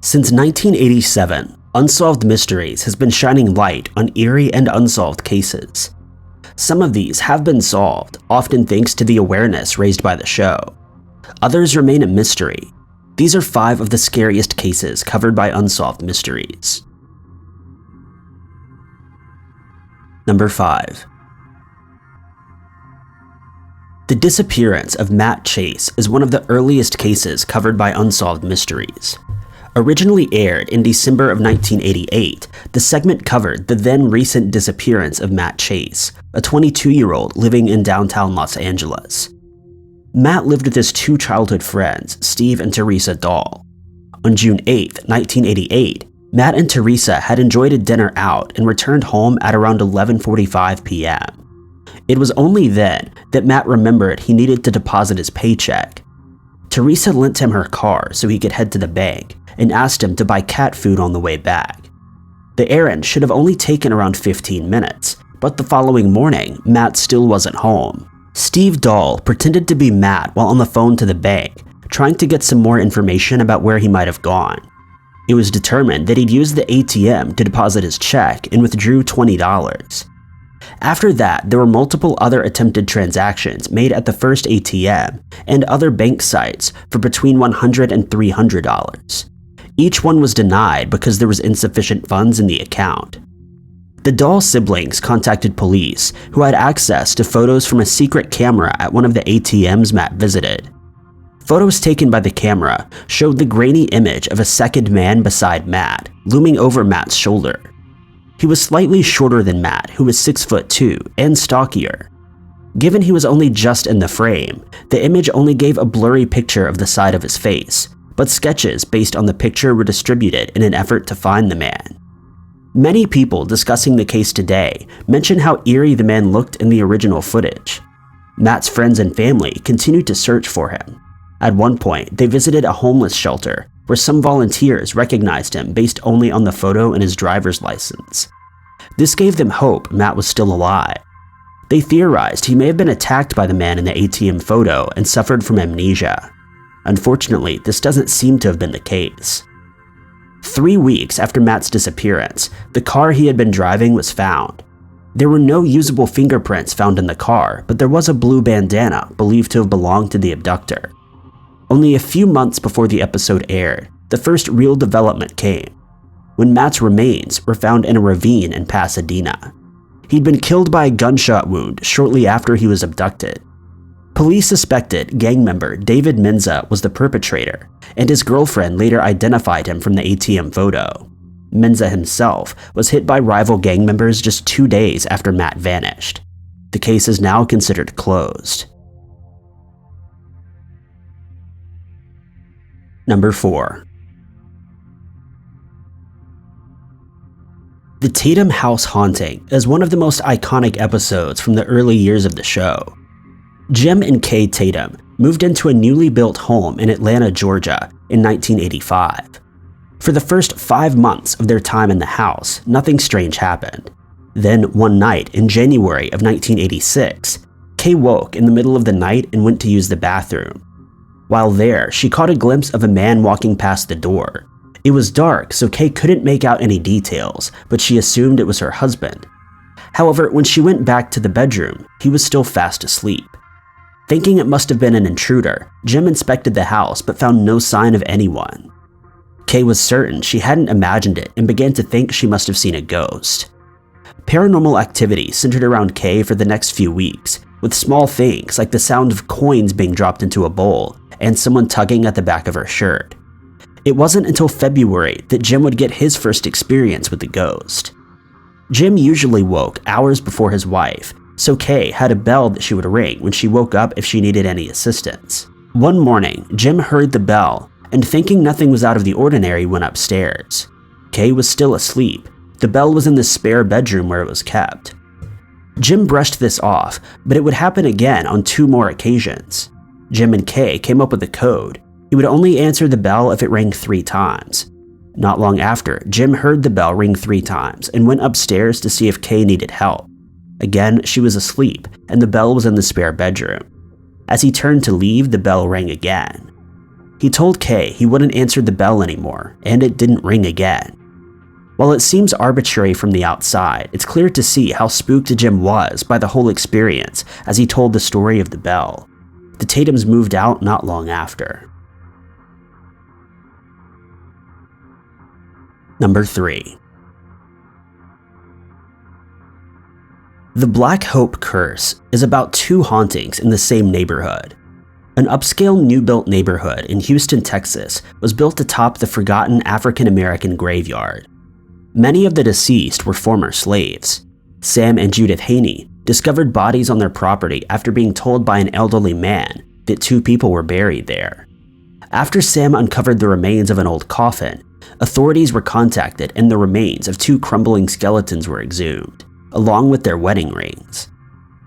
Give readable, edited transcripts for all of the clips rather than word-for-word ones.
Since 1987, Unsolved Mysteries has been shining light on eerie and unsolved cases. Some of these have been solved, often thanks to the awareness raised by the show. Others remain a mystery. These are 5 of the scariest cases covered by Unsolved Mysteries. Number 5. The disappearance of Matt Chase is one of the earliest cases covered by Unsolved Mysteries. Originally aired in December of 1988, the segment covered the then recent disappearance of Matt Chase, a 22-year-old living in downtown Los Angeles. Matt lived with his 2 childhood friends, Steve and Teresa Dahl. On June 8, 1988, Matt and Teresa had enjoyed a dinner out and returned home at around 11:45 p.m. It was only then that Matt remembered he needed to deposit his paycheck. Teresa lent him her car so he could head to the bank and asked him to buy cat food on the way back. The errand should have only taken around 15 minutes, but the following morning, Matt still wasn't home. Steve Dahl pretended to be Matt while on the phone to the bank, trying to get some more information about where he might have gone. It was determined that he'd used the ATM to deposit his check and withdrew $20. After that, there were multiple other attempted transactions made at the first ATM and other bank sites for between $100 and $300. Each one was denied because there was insufficient funds in the account. The Dahl siblings contacted police, who had access to photos from a secret camera at one of the ATMs Matt visited. Photos taken by the camera showed the grainy image of a second man beside Matt, looming over Matt's shoulder. He was slightly shorter than Matt, who was 6'2" and stockier. Given he was only just in the frame, the image only gave a blurry picture of the side of his face, but sketches based on the picture were distributed in an effort to find the man. Many people discussing the case today mention how eerie the man looked in the original footage. Matt's friends and family continued to search for him. At one point, they visited a homeless shelter where some volunteers recognized him based only on the photo and his driver's license. This gave them hope Matt was still alive. They theorized he may have been attacked by the man in the ATM photo and suffered from amnesia. Unfortunately, this doesn't seem to have been the case. 3 weeks after Matt's disappearance, the car he had been driving was found. There were no usable fingerprints found in the car, but there was a blue bandana believed to have belonged to the abductor. Only a few months before the episode aired, the first real development came, when Matt's remains were found in a ravine in Pasadena. He'd been killed by a gunshot wound shortly after he was abducted. Police suspected gang member David Menza was the perpetrator, and his girlfriend later identified him from the ATM photo. Menza himself was hit by rival gang members just 2 days after Matt vanished. The case is now considered closed. Number 4. The Tatum house haunting is one of the most iconic episodes from the early years of the show. Jim and Kay Tatum moved into a newly built home in Atlanta, Georgia in 1985. For the first 5 months of their time in the house, nothing strange happened. Then one night in January of 1986, Kay woke in the middle of the night and went to use the bathroom. While there, she caught a glimpse of a man walking past the door. It was dark, so Kay couldn't make out any details, but she assumed it was her husband. However, when she went back to the bedroom, he was still fast asleep. Thinking it must have been an intruder, Jim inspected the house but found no sign of anyone. Kay was certain she hadn't imagined it and began to think she must have seen a ghost. Paranormal activity centered around Kay for the next few weeks, with small things like the sound of coins being dropped into a bowl and someone tugging at the back of her shirt. It wasn't until February that Jim would get his first experience with the ghost. Jim usually woke hours before his wife, so Kay had a bell that she would ring when she woke up if she needed any assistance. One morning, Jim heard the bell and, thinking nothing was out of the ordinary, went upstairs. Kay was still asleep. The bell was in the spare bedroom where it was kept. Jim brushed this off, but it would happen again on 2 more occasions. Jim and Kay came up with a code. He would only answer the bell if it rang 3 times. Not long after, Jim heard the bell ring 3 times and went upstairs to see if Kay needed help. Again, she was asleep, and the bell was in the spare bedroom. As he turned to leave, the bell rang again. He told Kay he wouldn't answer the bell anymore, and it didn't ring again. While it seems arbitrary from the outside, it's clear to see how spooked Jim was by the whole experience as he told the story of the bell. The Tatums moved out not long after. Number 3. The Black Hope Curse is about 2 hauntings in the same neighborhood. An upscale new-built neighborhood in Houston, Texas was built atop the forgotten African-American graveyard. Many of the deceased were former slaves. Sam and Judith Haney discovered bodies on their property after being told by an elderly man that 2 people were buried there. After Sam uncovered the remains of an old coffin, authorities were contacted and the remains of 2 crumbling skeletons were exhumed, along with their wedding rings.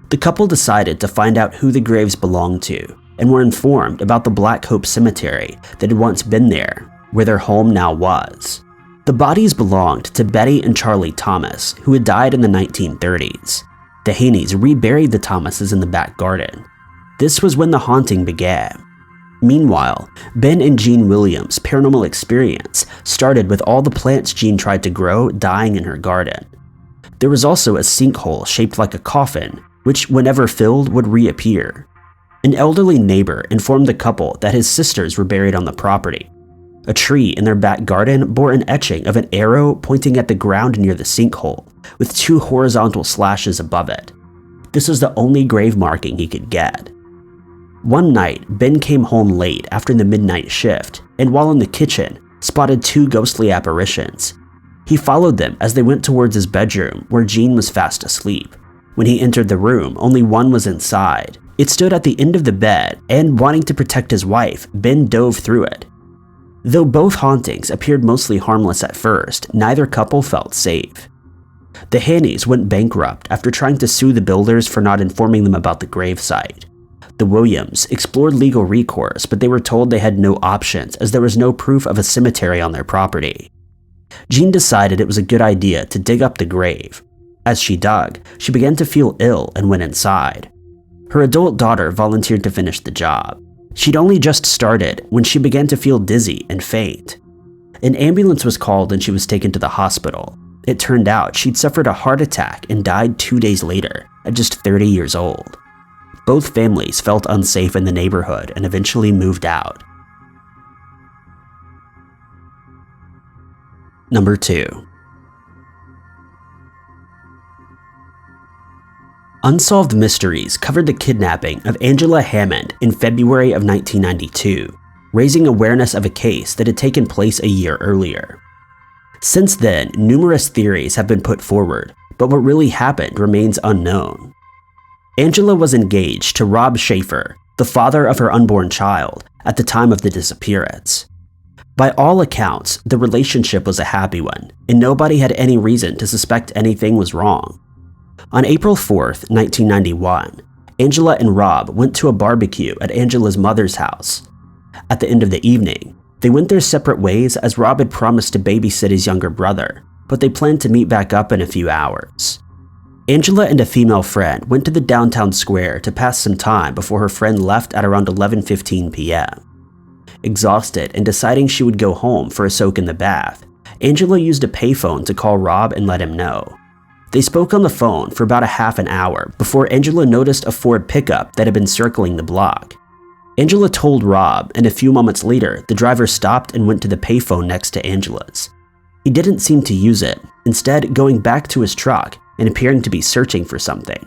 The couple decided to find out who the graves belonged to and were informed about the Black Hope Cemetery that had once been there, where their home now was. The bodies belonged to Betty and Charlie Thomas, who had died in the 1930s. The Haneys reburied the Thomases in the back garden. This was when the haunting began. Meanwhile, Ben and Jean Williams' paranormal experience started with all the plants Jean tried to grow dying in her garden. There was also a sinkhole shaped like a coffin, which whenever filled would reappear. An elderly neighbor informed the couple that his sisters were buried on the property. A tree in their back garden bore an etching of an arrow pointing at the ground near the sinkhole, with 2 horizontal slashes above it. This was the only grave marking he could get. One night, Ben came home late after the midnight shift, and while in the kitchen, spotted 2 ghostly apparitions. He followed them as they went towards his bedroom, where Jean was fast asleep. When he entered the room, only one was inside. It stood at the end of the bed, and wanting to protect his wife, Ben dove through it. Though both hauntings appeared mostly harmless at first, neither couple felt safe. The Haneys went bankrupt after trying to sue the builders for not informing them about the gravesite. The Williams explored legal recourse, but they were told they had no options as there was no proof of a cemetery on their property. Jean decided it was a good idea to dig up the grave. As she dug, she began to feel ill and went inside. Her adult daughter volunteered to finish the job. She'd only just started when she began to feel dizzy and faint. An ambulance was called and she was taken to the hospital. It turned out she'd suffered a heart attack and died 2 days later, at just 30 years old. Both families felt unsafe in the neighborhood and eventually moved out. Number 2. Unsolved Mysteries covered the kidnapping of Angela Hammond in February of 1992, raising awareness of a case that had taken place a year earlier. Since then, numerous theories have been put forward, but what really happened remains unknown. Angela was engaged to Rob Schaefer, the father of her unborn child, at the time of the disappearance. By all accounts, the relationship was a happy one, and nobody had any reason to suspect anything was wrong. On April 4th, 1991, Angela and Rob went to a barbecue at Angela's mother's house. At the end of the evening, they went their separate ways as Rob had promised to babysit his younger brother, but they planned to meet back up in a few hours. Angela and a female friend went to the downtown square to pass some time before her friend left at around 11:15 p.m. Exhausted and deciding she would go home for a soak in the bath, Angela used a payphone to call Rob and let him know. They spoke on the phone for about a half an hour before Angela noticed a Ford pickup that had been circling the block. Angela told Rob, and a few moments later, the driver stopped and went to the payphone next to Angela's. He didn't seem to use it, instead going back to his truck and appearing to be searching for something.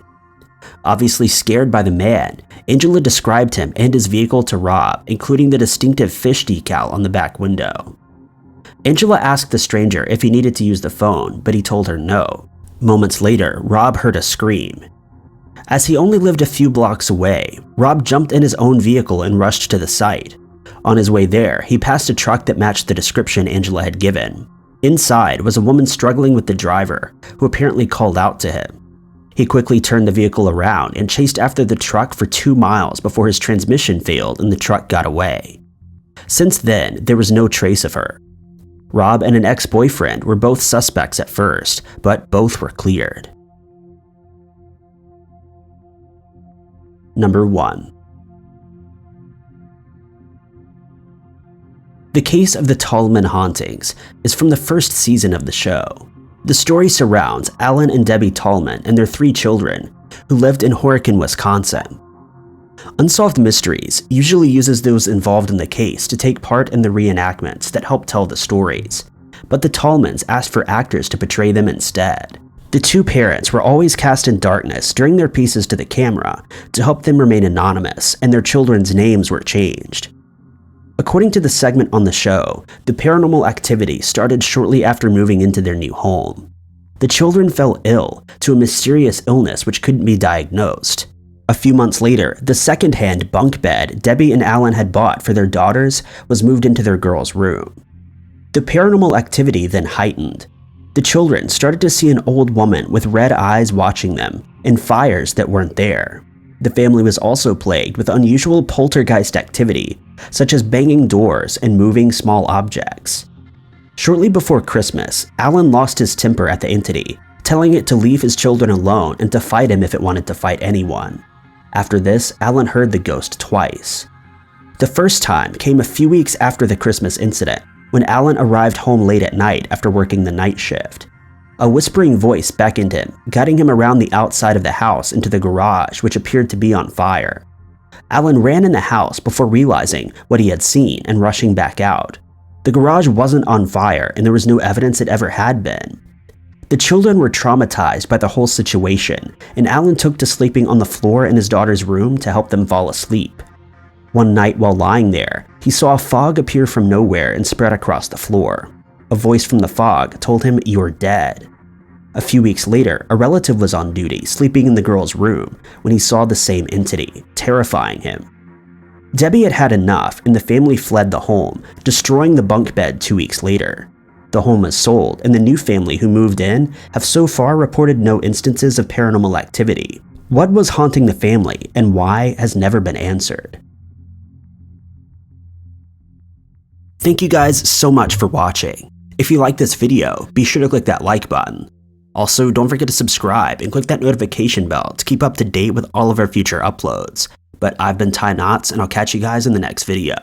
Obviously scared by the man, Angela described him and his vehicle to Rob, including the distinctive fish decal on the back window. Angela asked the stranger if he needed to use the phone, but he told her no. Moments later, Rob heard a scream. As he only lived a few blocks away, Rob jumped in his own vehicle and rushed to the site. On his way there, he passed a truck that matched the description Angela had given. Inside was a woman struggling with the driver, who apparently called out to him. He quickly turned the vehicle around and chased after the truck for 2 miles before his transmission failed and the truck got away. Since then, there was no trace of her. Rob and an ex-boyfriend were both suspects at first, but both were cleared. Number 1. The case of the Tallman hauntings is from the first season of the show. The story surrounds Alan and Debbie Tallman and their 3 children, who lived in Horicon, Wisconsin. Unsolved Mysteries usually uses those involved in the case to take part in the reenactments that help tell the stories, but the Tallmans asked for actors to portray them instead. The 2 parents were always cast in darkness during their pieces to the camera to help them remain anonymous, and their children's names were changed. According to the segment on the show, the paranormal activity started shortly after moving into their new home. The children fell ill to a mysterious illness which couldn't be diagnosed. A few months later, the second-hand bunk bed Debbie and Alan had bought for their daughters was moved into their girls' room. The paranormal activity then heightened. The children started to see an old woman with red eyes watching them, and fires that weren't there. The family was also plagued with unusual poltergeist activity, such as banging doors and moving small objects. Shortly before Christmas, Alan lost his temper at the entity, telling it to leave his children alone and to fight him if it wanted to fight anyone. After this, Alan heard the ghost twice. The first time came a few weeks after the Christmas incident, when Alan arrived home late at night after working the night shift. A whispering voice beckoned him, guiding him around the outside of the house into the garage, which appeared to be on fire. Alan ran in the house before realizing what he had seen and rushing back out. The garage wasn't on fire, and there was no evidence it ever had been. The children were traumatized by the whole situation, and Alan took to sleeping on the floor in his daughter's room to help them fall asleep. One night while lying there, he saw a fog appear from nowhere and spread across the floor. A voice from the fog told him, "You're dead." A few weeks later, a relative was on duty, sleeping in the girl's room, when he saw the same entity, terrifying him. Debbie had had enough, and the family fled the home, destroying the bunk bed 2 weeks later. The home was sold, and the new family who moved in have so far reported no instances of paranormal activity. What was haunting the family, and why, has never been answered. Thank you guys so much for watching. If you like this video, be sure to click that like button. Also, don't forget to subscribe and click that notification bell to keep up to date with all of our future uploads. But I've been Ty Knotts, and I'll catch you guys in the next video.